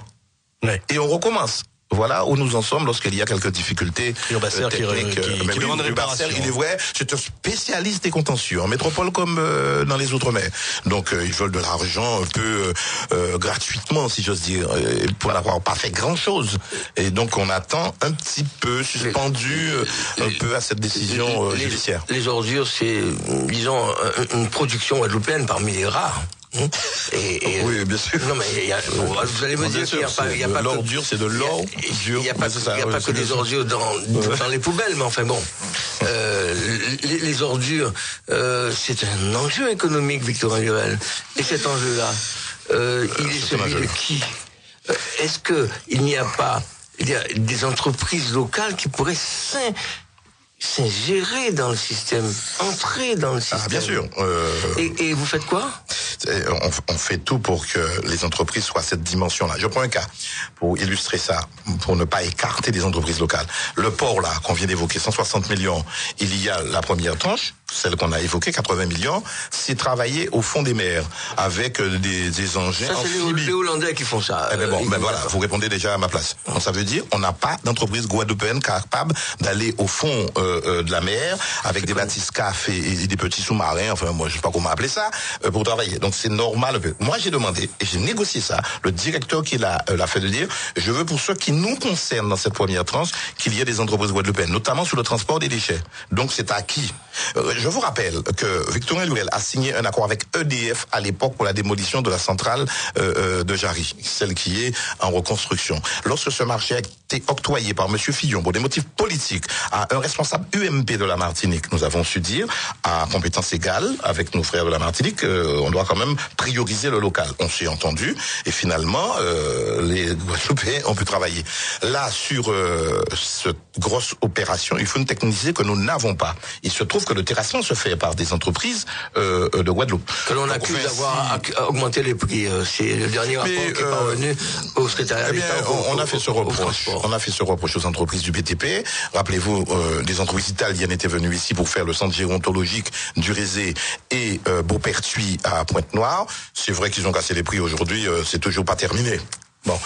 Ouais. Et on recommence. Voilà où nous en sommes lorsqu'il y a quelques difficultés techniques. Qui demande réparation. Il est vrai, c'est un spécialiste des contentieux, en métropole comme dans les Outre-mer. Donc ils veulent de l'argent un peu gratuitement, si j'ose dire, pour n'avoir pas fait grand-chose. Et donc on attend un petit peu suspendu un peu à cette décision judiciaire. Les ordures, c'est, disons, une production guadeloupéenne parmi les rares. Oui, bien sûr. Non, mais vous allez me dire qu'il n'y a pas l'ordure, c'est de l'or. Il n'y a pas que des ordures dans les poubelles, mais enfin bon. Les ordures, c'est un enjeu économique, Victorin Lurel. Et cet enjeu-là, il est celui de qui? Est-ce qu'il n'y a pas des entreprises locales qui pourraient s'ingérer dans le système, entrer dans le système? Bien sûr. Et vous faites quoi? On fait tout pour que les entreprises soient à cette dimension-là. Je prends un cas pour illustrer ça, pour ne pas écarter des entreprises locales. Le port, là, qu'on vient d'évoquer, 160 millions, il y a la première tranche, celle qu'on a évoquée, 80 millions, c'est travailler au fond des mers, avec des engins amphibies. C'est les Hollandais qui font ça. Voilà, vous répondez déjà à ma place. Donc ça veut dire, on n'a pas d'entreprise guadeloupéenne capable d'aller au fond de la mer, avec des bathyscaphes et des petits sous-marins, enfin, moi, je sais pas comment appeler ça, pour travailler. Donc c'est normal. Moi, j'ai demandé, et j'ai négocié ça, le directeur qui l'a fait de dire, je veux pour ceux qui nous concernent dans cette première tranche, qu'il y ait des entreprises guadeloupéennes, notamment sur le transport des déchets. Donc c'est à qui? Je vous rappelle que Victorin Lurel a signé un accord avec EDF à l'époque pour la démolition de la centrale de Jarry, celle qui est en reconstruction. Lorsque ce marché a été octroyé par M. Fillon pour des motifs politiques à un responsable UMP de la Martinique, nous avons su dire, à compétence égale avec nos frères de la Martinique, on doit quand même prioriser le local. On s'est entendu et finalement, les Guadeloupéens ont pu travailler. Là, sur cette grosse opération, il faut une technicité que nous n'avons pas. Il se trouve que le terrassement se fait par des entreprises de Guadeloupe. Que l'on accuse d'avoir augmenté les prix. C'est le dernier rapport qui est parvenu au secrétariat d'État. On a fait ce reproche. On a fait ce reproche aux entreprises du BTP. Rappelez-vous, des entreprises italiennes étaient venues ici pour faire le centre gérontologique du Rézé et Beaupertuis à Pointe-Noire. C'est vrai qu'ils ont cassé les prix aujourd'hui, c'est toujours pas terminé. Bon,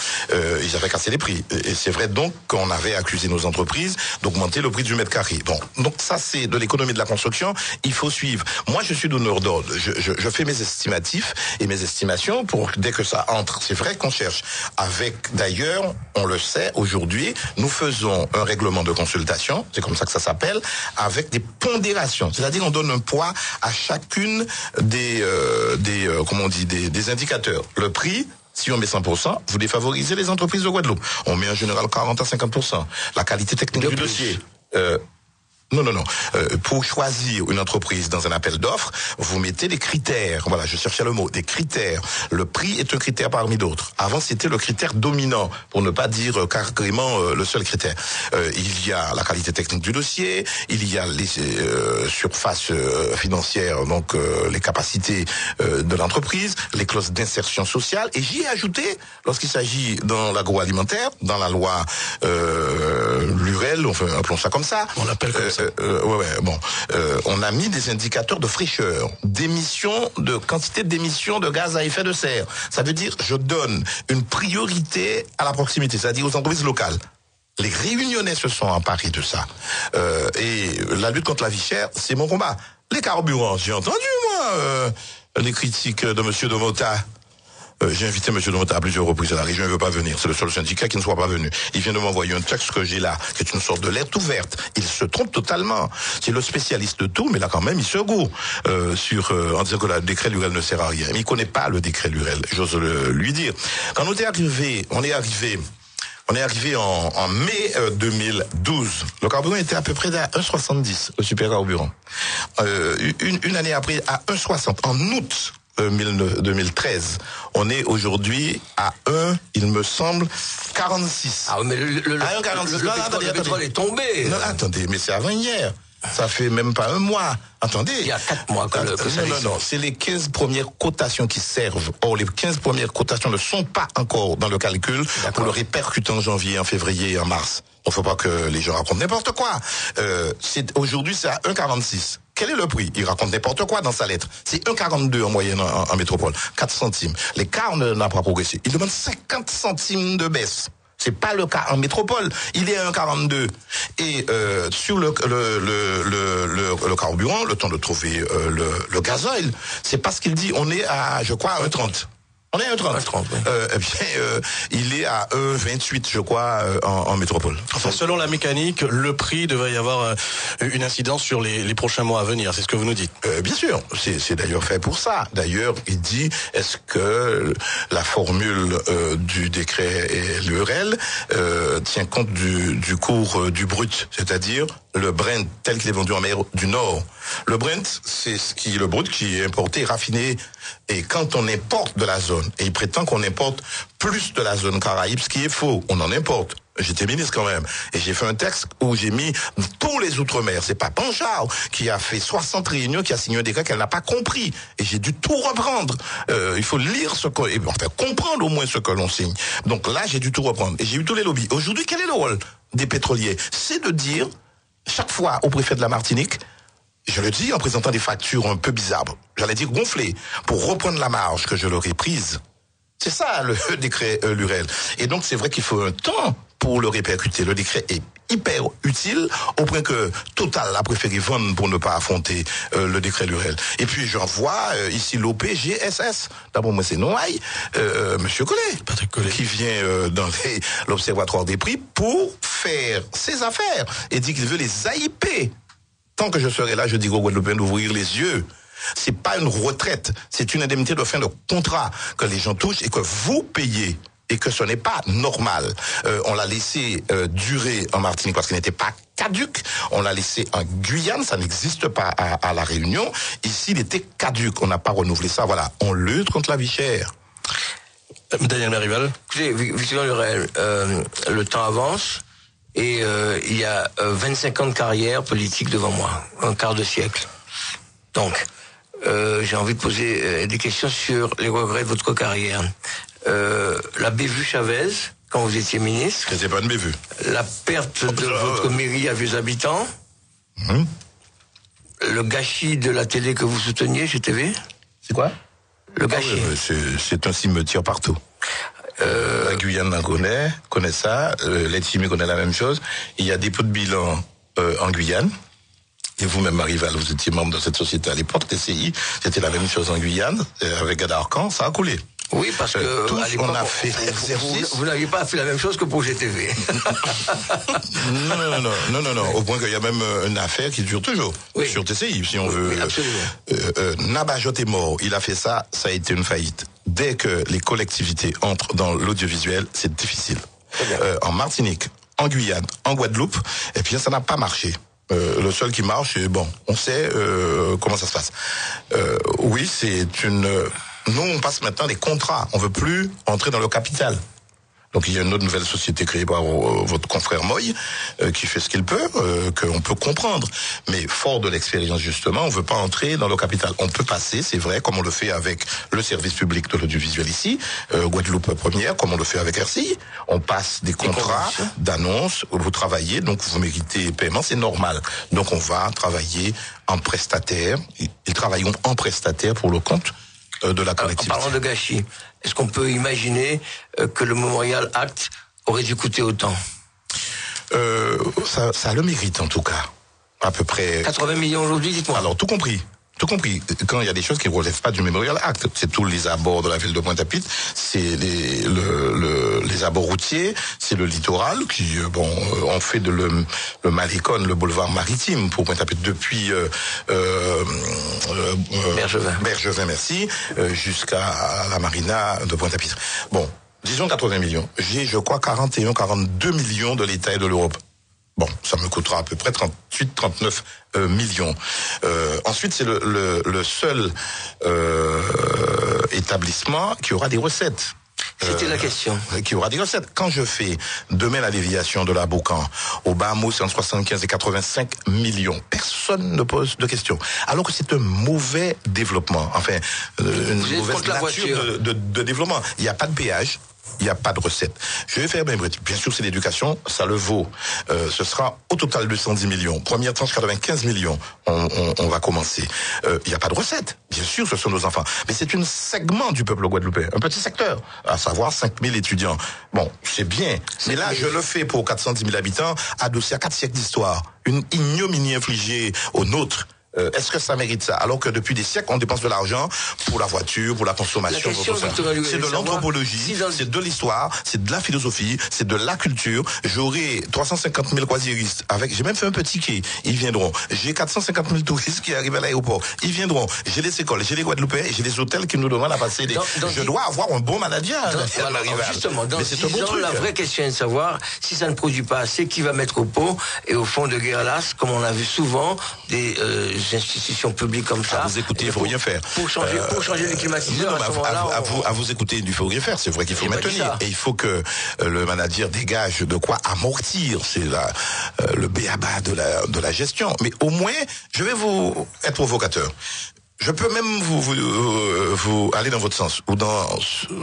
ils avaient cassé les prix. Et c'est vrai donc qu'on avait accusé nos entreprises d'augmenter le prix du mètre carré. Bon, donc ça c'est de l'économie de la construction, il faut suivre. Moi je suis donneur d'ordre, je fais mes estimatifs et mes estimations pour dès que ça entre. C'est vrai qu'on cherche. Avec d'ailleurs, on le sait, aujourd'hui, nous faisons un règlement de consultation, c'est comme ça que ça s'appelle, avec des pondérations. C'est-à-dire on donne un poids à chacune des indicateurs. Le prix, si on met 100%, vous défavorisez les entreprises de Guadeloupe. On met en général 40 à 50%. La qualité technique du dossier. Non. Pour choisir une entreprise dans un appel d'offres, vous mettez des critères. Voilà, je cherchais le mot, des critères. Le prix est un critère parmi d'autres. Avant, c'était le critère dominant, pour ne pas dire carrément le seul critère. Il y a la qualité technique du dossier, il y a les surfaces financières, donc les capacités de l'entreprise, les clauses d'insertion sociale. Et j'y ai ajouté, lorsqu'il s'agit dans l'agroalimentaire, dans la loi Lurel, enfin, appelons ça comme ça. On l'appelle comme ça. On a mis des indicateurs de fraîcheur, de quantité d'émissions de gaz à effet de serre. Ça veut dire, je donne une priorité à la proximité, c'est-à-dire aux entreprises locales. Les Réunionnais se sont emparés de ça. Et la lutte contre la vie chère, c'est mon combat. Les carburants, j'ai entendu, moi, les critiques de M. Domota. J'ai invité M. Domota à plusieurs reprises à la région, il ne veut pas venir. C'est le seul syndicat qui ne soit pas venu. Il vient de m'envoyer un texte que j'ai là, qui est une sorte de lettre ouverte. Il se trompe totalement. C'est le spécialiste de tout, mais là quand même, il se goût en disant que le décret Lurel ne sert à rien. Mais il connaît pas le décret Lurel, j'ose lui dire. Quand on est arrivé en mai 2012. Le carburant était à peu près à 1,70, le super carburant. Une année après, à 1,60. En août 2013. On est aujourd'hui à 1, il me semble, 46. Ah, mais le pétrole est tombé. Non, attendez, mais c'est avant hier. Ça fait même pas un mois. Attendez. Il y a 4 mois que ça Non. C'est les 15 premières cotations qui servent. Or, les 15 premières cotations ne sont pas encore dans le calcul pour le répercuter en janvier, en février et en mars. Il ne faut pas que les gens racontent n'importe quoi. Aujourd'hui, c'est à 1,46. Quel est le prix? Il raconte n'importe quoi dans sa lettre. C'est 1,42 en moyenne en métropole. 4 centimes. L'écart n'a pas progressé. Il demande 50 centimes de baisse. C'est pas le cas en métropole. Il est à 1,42. Et sur le carburant, le temps de trouver le gasoil, c'est parce qu'il dit on est à, je crois, 1,30. On est à 1,30. Oui. Il est à 1,28, je crois, en métropole. Enfin, selon la mécanique, le prix devrait y avoir une incidence sur les prochains mois à venir. C'est ce que vous nous dites. Bien sûr. C'est d'ailleurs fait pour ça. D'ailleurs, il dit, est-ce que la formule du décret Lurel tient compte du cours du brut, c'est-à-dire le Brent tel qu'il est vendu en mer du Nord. Le Brent, c'est le brut qui est importé, raffiné. Et quand on importe de la zone, et il prétend qu'on importe plus de la zone Caraïbe, ce qui est faux, on en importe. J'étais ministre quand même. Et j'ai fait un texte où j'ai mis tous les outre-mer. C'est pas Panchard qui a fait 60 réunions, qui a signé un décret qu'elle n'a pas compris. Et j'ai dû tout reprendre. Il faut lire comprendre au moins ce que l'on signe. Donc là, j'ai dû tout reprendre. Et j'ai eu tous les lobbies. Aujourd'hui, quel est le rôle des pétroliers? C'est de dire, chaque fois au préfet de la Martinique, je le dis en présentant des factures un peu bizarres, j'allais dire gonflées, pour reprendre la marge que je leur ai prise. C'est ça le décret Lurel. Et donc c'est vrai qu'il faut un temps pour le répercuter. Le décret est hyper utile, au point que Total a préféré vendre pour ne pas affronter le décret Lurel. Et puis j'en vois ici l'OPGSS. D'abord moi c'est Noailles, Monsieur Collet, qui vient dans l'Observatoire des prix pour faire ses affaires et dit qu'il veut les AIP. Tant que je serai là, je dis aux Guadeloupéens d'ouvrir les yeux. C'est pas une retraite, c'est une indemnité de fin de contrat que les gens touchent et que vous payez. Et que ce n'est pas normal. On l'a laissé durer en Martinique parce qu'il n'était pas caduc. On l'a laissé en Guyane, ça n'existe pas à La Réunion. Ici, il était caduc. On n'a pas renouvelé ça. Voilà, on lutte contre la vie chère. Daniel Merival. Écoutez, Victor Lurel, le temps avance. Et il y a 25 ans de carrière politique devant moi, un quart de siècle. Donc, j'ai envie de poser des questions sur les regrets de votre carrière. La bévue Chavez, quand vous étiez ministre. C'était pas une bévue. La perte de votre mairie à Vieux Habitants. Le gâchis de la télé que vous souteniez chez TV. C'est quoi? Le gâchis. C'est un cimetière partout. La Guyane connaît ça, l'Etimé connaît la même chose. Il y a des pots de bilan en Guyane. Et vous-même, Marival, vous étiez membre de cette société à l'époque, TCI, c'était la même chose en Guyane, avec Gadarcan, ça a coulé. Oui, parce que tous, à l'époque, on a fait l'exercice. Vous n'aviez pas fait la même chose que pour GTV. Non. Au point qu'il y a même une affaire qui dure toujours sur TCI, si on veut. Oui, absolument. Nabajot est mort. Il a fait ça a été une faillite. Dès que les collectivités entrent dans l'audiovisuel, c'est difficile. En Martinique, en Guyane, en Guadeloupe, et puis ça n'a pas marché. Le seul qui marche, et bon, on sait comment ça se passe. Oui, c'est une... Nous, on passe maintenant des contrats. On veut plus entrer dans le capital. Donc il y a une autre nouvelle société créée par votre confrère Moy qui fait ce qu'il peut, qu'on peut comprendre. Mais fort de l'expérience justement, on veut pas entrer dans le capital. On peut passer, c'est vrai, comme on le fait avec le service public de l'audiovisuel ici, Guadeloupe Première, comme on le fait avec RCI. On passe des contrats d'annonce, vous travaillez, donc vous méritez paiement, c'est normal. Donc on va travailler en prestataire. Ils travailleront en prestataire pour le compte de la collectivité. En parlant de gâchis, est-ce qu'on peut imaginer que le Memorial Act aurait dû coûter autant? Ça le mérite en tout cas, à peu près. 80 millions aujourd'hui, dites-moi. Alors tout compris. Quand il y a des choses qui ne relèvent pas du Memorial Act, c'est tous les abords de la ville de Pointe-à-Pitre, c'est les abords routiers, c'est le littoral qui, on fait le Malécon, le boulevard maritime pour Pointe-à-Pitre depuis Bergevin, merci, jusqu'à la marina de Pointe-à-Pitre. Bon, disons 80 millions. J'ai, je crois, 42 millions de l'État et de l'Europe. Bon, ça me coûtera à peu près 39 millions. Ensuite, c'est le seul établissement qui aura des recettes. C'était la question. Qui aura des recettes. Quand je fais demain la déviation de la Boucan au Bahamas, c'est entre 75 et 85 millions. Personne ne pose de questions. Alors que c'est un mauvais développement. Enfin, une mauvaise nature de développement. Il n'y a pas de péage. Il n'y a pas de recette. Je vais faire bien sûr c'est l'éducation, ça le vaut. Ce sera au total 210 millions. Première tranche 95 millions. On va commencer. Il n'y a pas de recette. Bien sûr, ce sont nos enfants. Mais c'est un segment du peuple guadeloupéen, un petit secteur, à savoir 5000 étudiants. Bon, c'est bien. Mais là, je le fais pour 410 000 habitants, adossé à 4 siècles d'histoire. Une ignominie infligée aux nôtres. Est-ce que ça mérite ça? Alors que depuis des siècles, on dépense de l'argent pour la voiture, pour la consommation. C'est de l'anthropologie, c'est de l'histoire, c'est de la philosophie, c'est de la culture. J'aurai 350 000 croisiéristes avec, j'ai même fait un petit quai, ils viendront. J'ai 450 000 touristes qui arrivent à l'aéroport, ils viendront. J'ai les écoles, j'ai les Guadeloupéens, j'ai les hôtels qui nous demandent à passer je dois avoir un bon manager. Justement, dans 10 ans, la vraie question est de savoir si ça ne produit pas assez, qui va mettre au pot, et au fond de guerre-lasse, comme on a vu souvent, des institutions publiques comme ça. À vous écouter, il faut rien faire. Pour changer les climatiseurs, à vous écouter, il faut rien faire. C'est vrai qu'il faut maintenir. Et il faut que le manager dégage de quoi amortir. C'est le b.a.-ba de la gestion. Mais au moins, je vais vous être provocateur. Je peux même vous aller dans votre sens, ou dans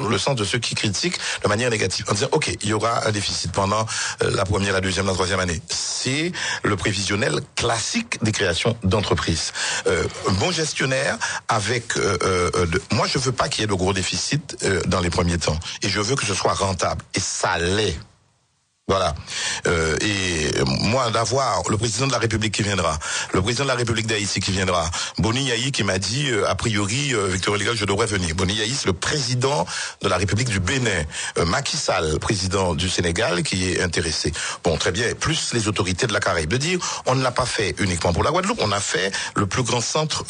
le sens de ceux qui critiquent de manière négative, en disant, OK, il y aura un déficit pendant la première, la deuxième, la troisième année. C'est le prévisionnel classique des créations d'entreprises. Un bon gestionnaire avec... moi, je veux pas qu'il y ait de gros déficits dans les premiers temps. Et je veux que ce soit rentable. Et ça l'est. Voilà. Et moi, d'avoir le président de la République qui viendra, le président de la République d'Haïti qui viendra, Boni Yahi qui m'a dit, a priori, Victor Légal, je devrais venir. Boni Yahi, c'est le président de la République du Bénin. Macky Sall, président du Sénégal, qui est intéressé. Bon, très bien. Plus les autorités de la Caraïbe. De dire, on ne l'a pas fait uniquement pour la Guadeloupe, on a fait le plus grand centre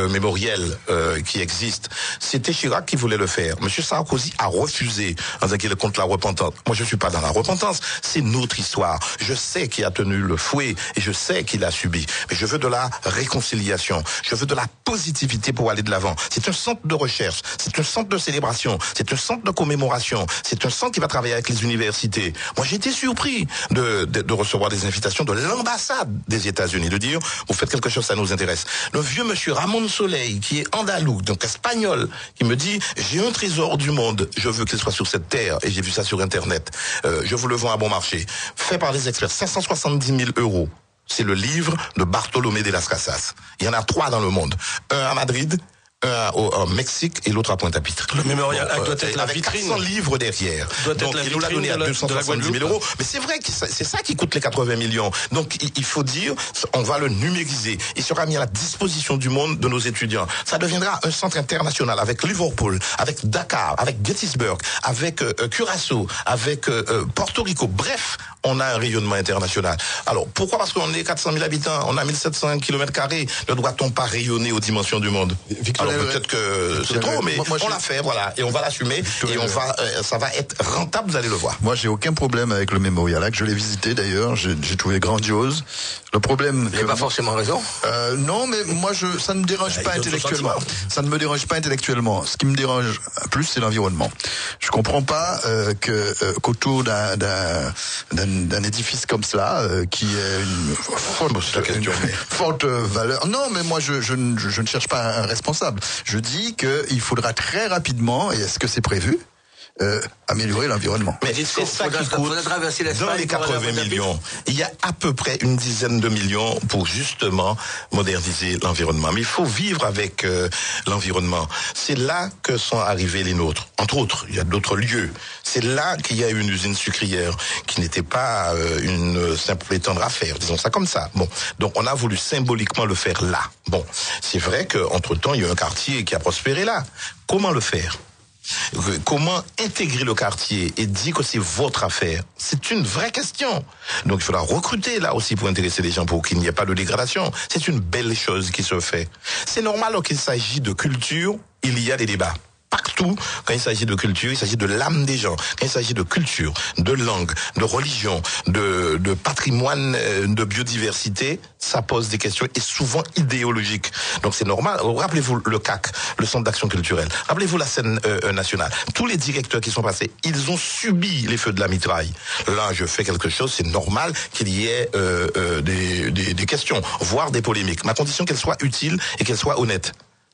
mémoriel qui existe. C'était Chirac qui voulait le faire. Monsieur Sarkozy a refusé en disant qu'il est contre la repentance. Moi, je suis pas dans la repentance. C'est notre histoire. Je sais qu'il a tenu le fouet et je sais qu'il a subi. Mais je veux de la réconciliation. Je veux de la positivité pour aller de l'avant. C'est un centre de recherche. C'est un centre de célébration. C'est un centre de commémoration. C'est un centre qui va travailler avec les universités. Moi, j'ai été surpris de recevoir des invitations de l'ambassade des États-Unis, de dire, vous faites quelque chose, ça nous intéresse. Le vieux monsieur Ramon Soleil, qui est andalou, donc espagnol, qui me dit, j'ai un trésor du monde. Je veux qu'il soit sur cette terre. Et j'ai vu ça sur Internet. Je vous le vends à bon marché, fait par des experts, 570 000 €. C'est le livre de Bartolomé de las Casas. Il y en a 3 dans le monde. Un à Madrid, un au Mexique et l'autre à Pointe-à-Pitre. Le Memorial Act doit être la vitrine. 400 livres derrière. Donc il nous l'a donné à 270 000 €. Mais c'est vrai que c'est ça qui coûte les 80 millions. Donc il faut dire, on va le numériser. Il sera mis à la disposition du monde de nos étudiants. Ça deviendra un centre international avec Liverpool, avec Dakar, avec Gettysburg, avec Curaçao, avec Porto Rico. Bref, on a un rayonnement international. Alors pourquoi? Parce qu'on est 400 000 habitants, on a 1700 km². Ne doit-on pas rayonner aux dimensions du monde? Victor Alors peut-être que c'est trop, mais on l'a fait, voilà, et on va l'assumer, et ça va être rentable, vous allez le voir. Moi, j'ai aucun problème avec le Mémorial Lac. Je l'ai visité d'ailleurs, j'ai trouvé grandiose. Le problème, vous n'avez pas forcément raison. Non, mais moi, ça ne me dérange pas intellectuellement. Ça ne me dérange pas intellectuellement. Ce qui me dérange plus, c'est l'environnement. Je comprends pas qu'autour d'un édifice comme cela, qui est une forte valeur. Non, mais moi, je ne cherche pas un responsable. Je dis qu'il faudra très rapidement, et est-ce que c'est prévu, améliorer l'environnement. Mais c'est ça qui coûte. Dans les 80 millions, il y a à peu près une dizaine de millions pour justement moderniser l'environnement. Mais il faut vivre avec l'environnement. C'est là que sont arrivés les nôtres. Entre autres, il y a d'autres lieux. C'est là qu'il y a eu une usine sucrière qui n'était pas une simple étendre à faire, disons ça comme ça. Bon, donc on a voulu symboliquement le faire là. Bon, c'est vrai qu'entre-temps, il y a un quartier qui a prospéré là. Comment le faire ? Comment intégrer le quartier et dire que c'est votre affaire? C'est une vraie question. Donc il faudra recruter là aussi pour intéresser les gens pour qu'il n'y ait pas de dégradation. C'est une belle chose qui se fait. C'est normal qu'il s'agit de culture, il y a des débats. Partout, quand il s'agit de culture, il s'agit de l'âme des gens. Quand il s'agit de culture, de langue, de religion, de patrimoine, de biodiversité, ça pose des questions et souvent idéologiques. Donc c'est normal. Rappelez-vous le CAC, le Centre d'action culturelle. Rappelez-vous la scène nationale. Tous les directeurs qui sont passés, ils ont subi les feux de la mitraille. Là, je fais quelque chose, c'est normal qu'il y ait des questions, voire des polémiques. Ma condition qu'elle soit utile et qu'elle soit honnête.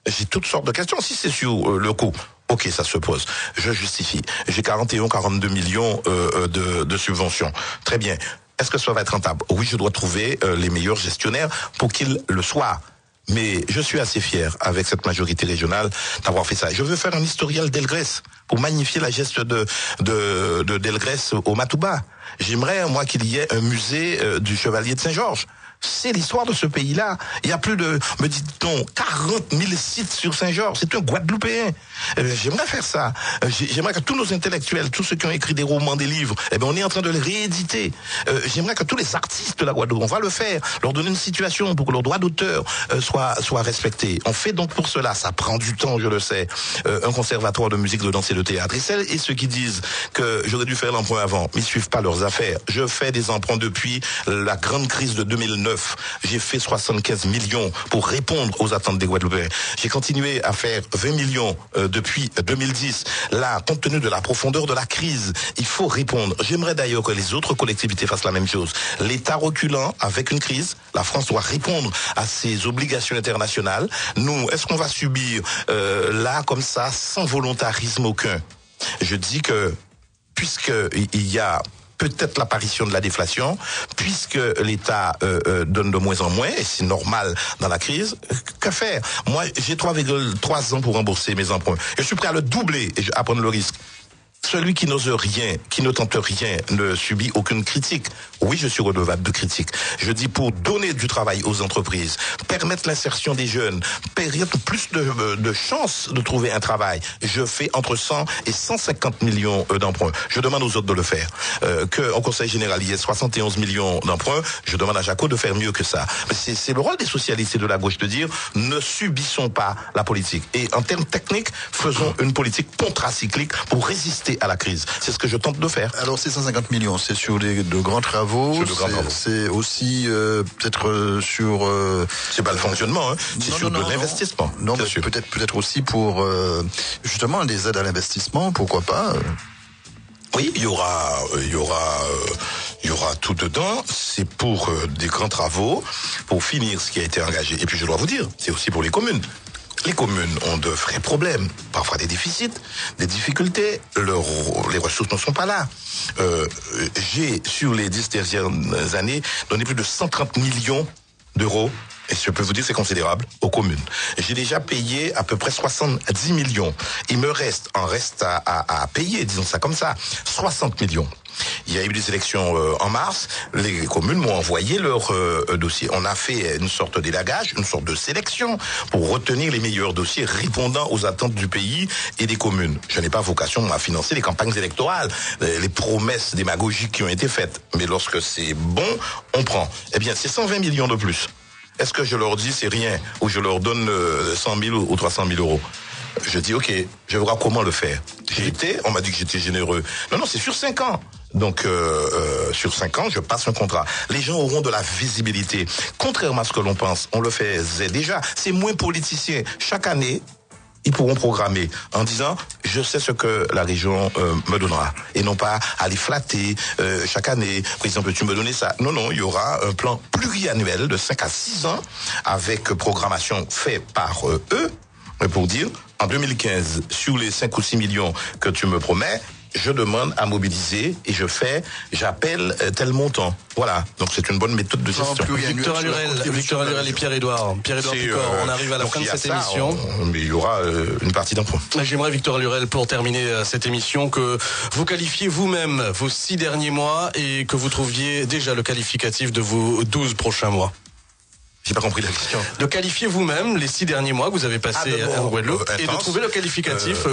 J'ai toutes sortes de questions. Si c'est sur le coût, ok, ça se pose. Je justifie. J'ai 42 millions de subventions. Très bien. Est-ce que ça va être rentable? Oui, je dois trouver les meilleurs gestionnaires pour qu'ils le soient. Mais je suis assez fier, avec cette majorité régionale, d'avoir fait ça. Je veux faire un historial d'Elgrès pour magnifier la geste de d'Elgrès au Matouba. J'aimerais, moi, qu'il y ait un musée du Chevalier de Saint-Georges. C'est l'histoire de ce pays-là. Il y a plus de, me dit-on, 40 000 sites sur Saint-Georges. C'est un Guadeloupéen. J'aimerais faire ça. J'aimerais que tous nos intellectuels, tous ceux qui ont écrit des romans, des livres, on est en train de les rééditer. J'aimerais que tous les artistes de la Guadeloupe, on va le faire, leur donner une situation pour que leurs droits d'auteur soient respectés. On fait donc pour cela. Ça prend du temps, je le sais. Un conservatoire de musique, de danse et de théâtre. Et celles et ceux qui disent que j'aurais dû faire l'emprunt avant, ils suivent pas leurs affaires. Je fais des emprunts depuis la grande crise de 2009. J'ai fait 75 millions pour répondre aux attentes des Guadeloupéens. J'ai continué à faire 20 millions depuis 2010. Là, compte tenu de la profondeur de la crise, il faut répondre. J'aimerais d'ailleurs que les autres collectivités fassent la même chose. L'État reculant avec une crise, la France doit répondre à ses obligations internationales. Nous, est-ce qu'on va subir là, comme ça, sans volontarisme aucun? Je dis que, puisqu'il y a peut-être l'apparition de la déflation, puisque l'État donne de moins en moins, et c'est normal dans la crise, que faire? Moi, j'ai 3,3 ans pour rembourser mes emprunts. Je suis prêt à le doubler et à prendre le risque. Celui qui n'ose rien, qui ne tente rien, ne subit aucune critique. Oui, je suis redevable de critique. Je dis pour donner du travail aux entreprises, permettre l'insertion des jeunes, permettre plus de chances de trouver un travail. Je fais entre 100 et 150 millions d'emprunts. Je demande aux autres de le faire. Qu'au Conseil général, il y ait 71 millions d'emprunts, je demande à Jaco de faire mieux que ça. Mais c'est le rôle des socialistes et de la gauche de dire, ne subissons pas la politique. Et en termes techniques, faisons une politique contracyclique pour résister à la crise. C'est ce que je tente de faire. Alors ces 150 millions, c'est sur de grands travaux, c'est aussi peut-être sur... C'est pas le fonctionnement, hein. C'est sur de l'investissement. Non, mais peut-être aussi pour justement des aides à l'investissement, pourquoi pas Oui, il y aura tout dedans. C'est pour des grands travaux, pour finir ce qui a été engagé. Et puis je dois vous dire, c'est aussi pour les communes. Les communes ont de vrais problèmes, parfois des déficits, des difficultés, les ressources ne sont pas là. J'ai, sur les 10 dernières années, donné plus de 130 millions d'euros, et je peux vous dire c'est considérable, aux communes. J'ai déjà payé à peu près 70 millions. Il me reste à payer, disons ça comme ça, 60 millions. Il y a eu des élections en mars, les communes m'ont envoyé leur dossier. On a fait une sorte d'élagage, une sorte de sélection pour retenir les meilleurs dossiers répondant aux attentes du pays et des communes. Je n'ai pas vocation à financer les campagnes électorales, les promesses démagogiques qui ont été faites. Mais lorsque c'est bon, on prend. Eh bien, c'est 120 millions de plus. Est-ce que je leur dis c'est rien ou je leur donne 100 000 ou 300 000 euros? Je dis ok, je vais voir comment le faire. On m'a dit que j'étais généreux. Non, c'est sur 5 ans. Donc sur 5 ans, je passe un contrat. Les gens auront de la visibilité. Contrairement à ce que l'on pense, on le faisait déjà. C'est moins politicien. Chaque année, ils pourront programmer en disant je sais ce que la région me donnera et non pas aller flatter chaque année. Président, peux-tu me donner ça? Non, il y aura un plan pluriannuel de 5 à 6 ans avec programmation faite par eux pour dire en 2015 sur les 5 ou 6 millions que tu me promets, je demande à mobiliser et j'appelle tel montant. Voilà. Donc c'est une bonne méthode de gestion. Victor Allurel et Pierre-Édouard Picor, on arrive à la fin de cette émission. Mais il y aura une partie d'impôt. J'aimerais, Victor Allurel, pour terminer cette émission, que vous qualifiez vous-même vos 6 derniers mois et que vous trouviez déjà le qualificatif de vos 12 prochains mois. J'ai pas compris la question. De qualifier vous-même les 6 derniers mois que vous avez passés en Guadeloupe et de trouver le qualificatif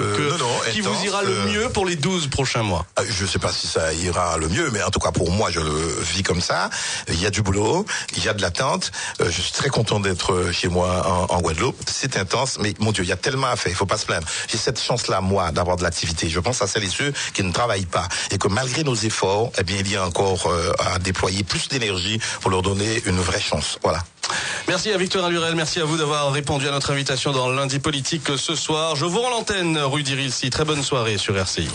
qui vous ira le mieux pour les 12 prochains mois. Je sais pas si ça ira le mieux, mais en tout cas pour moi, je le vis comme ça. Il y a du boulot, il y a de l'attente. Je suis très content d'être chez moi en Guadeloupe. C'est intense, mais mon Dieu, il y a tellement à faire. Il faut pas se plaindre. J'ai cette chance-là, moi, d'avoir de l'activité. Je pense à celles et ceux qui ne travaillent pas et que malgré nos efforts, eh bien, il y a encore à déployer plus d'énergie pour leur donner une vraie chance. Voilà. Merci à Victor Allurel, merci à vous d'avoir répondu à notre invitation dans Lundi Politique ce soir. Je vous rends l'antenne, rue d'Irilcy. Très bonne soirée sur RCI.